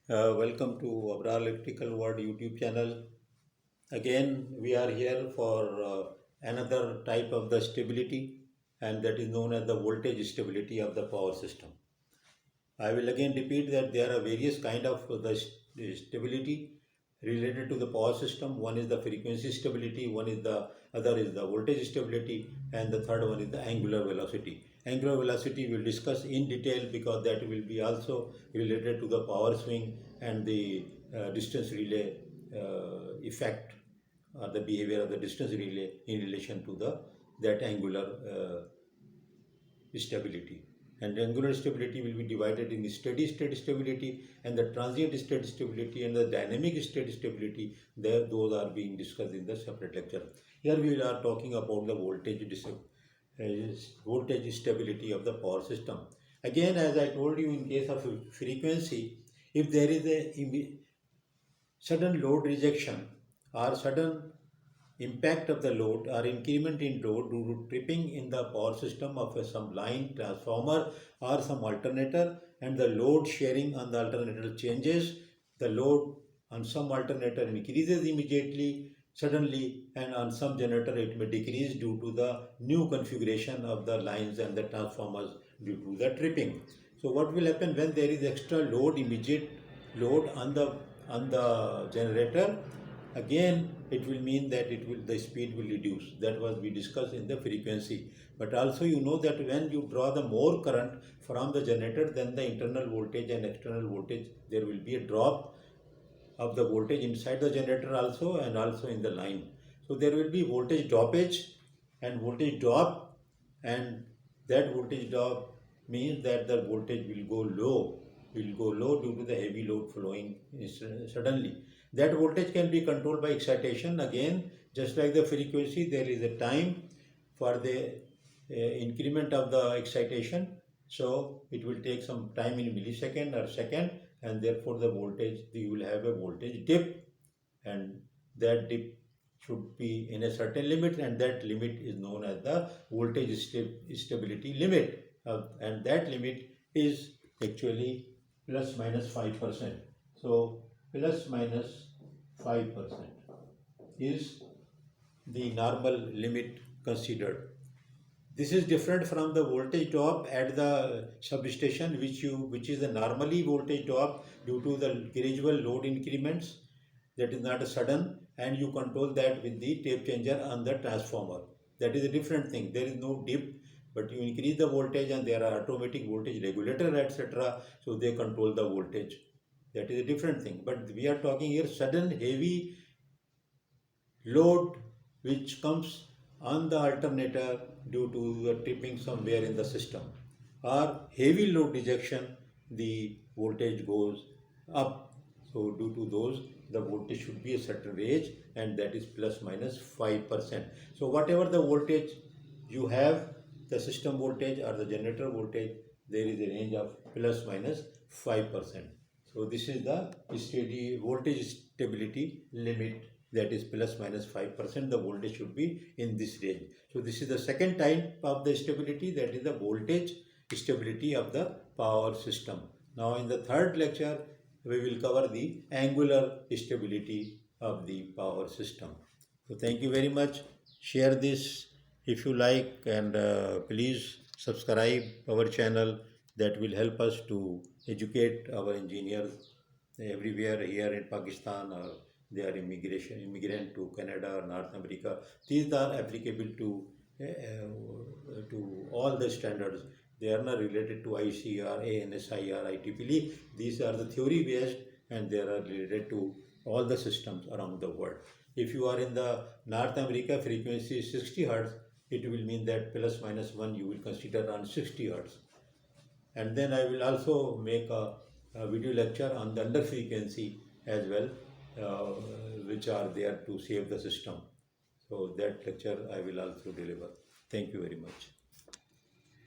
Welcome to Abrar Electrical World YouTube channel. Again, we are here for another type of the stability, and that is known as the voltage stability of the power system. I will again repeat that there are various kind of the stability related to the power system. One is the frequency stability, one is the other is the voltage stability, and the third one is the angular velocity. Angular velocity we will discuss in detail because that will be also related to the power swing and the distance relay effect or the behavior of the distance relay in relation to the that angular stability. And angular stability will be divided in steady state stability and the transient state stability and the dynamic state stability. There, those are being discussed in the separate lecture. Here we are talking about the voltage stability of the power system. Again, as I told you, in case of frequency, if there is a sudden load rejection or sudden impact of the load or increment in load due to tripping in the power system of some line transformer or some alternator, and the load sharing on the alternator changes, the load on some alternator increases immediately suddenly, and on some generator it may decrease due to the new configuration of the lines and the transformers due to the tripping. So what will happen when there is extra load, immediate load on the generator? Again, it will mean that the speed will reduce. That was we discussed in the frequency. But also you know that when you draw the more current from the generator, then the internal voltage and external voltage, there will be a drop of the voltage inside the generator also and also in the line. So there will be voltage dropage and voltage drop, and that voltage drop means that the voltage will go low due to the heavy load flowing suddenly. That voltage can be controlled by excitation. Again, just like the frequency, there is a time for the increment of the excitation. So it will take some time in millisecond or second, and therefore the voltage, you will have a voltage dip, and that dip should be in a certain limit, and that limit is known as the voltage stability limit, and that limit is actually plus minus 5%. So plus minus 5% is the normal limit considered. This is different from the voltage drop at the substation, which is the normally voltage drop due to the gradual load increments. That is not a sudden, and you control that with the tape changer on the transformer. That is a different thing. There is no dip, but you increase the voltage and there are automatic voltage regulator, etc. So they control the voltage. That is a different thing. But we are talking here sudden heavy load which comes on the alternator due to the tripping somewhere in the system, or heavy load rejection, the voltage goes up. So due to those, the voltage should be a certain range, and that is plus minus 5%. So whatever the voltage you have, the system voltage or the generator voltage, there is a range of plus minus 5%. So this is the steady voltage stability limit, that is plus minus 5%. The voltage should be in this range. So this is the second type of the stability, that is the voltage stability of the power system. Now in the third lecture, we will cover the angular stability of the power system. So thank you very much. Share this if you like, and please subscribe our channel. That will help us to educate our engineers everywhere here in Pakistan, or they are immigrant to Canada or North America. These are applicable to all the standards. They are not related to ICR, ANSI or IEEE. These are the theory based, and they are related to all the systems around the world. If you are in the North America, frequency is 60 Hertz, it will mean that plus minus 1 you will consider on 60 Hertz. And then I will also make a video lecture on the under frequency as well, which are there to save the system. So that lecture I will also deliver. Thank you very much.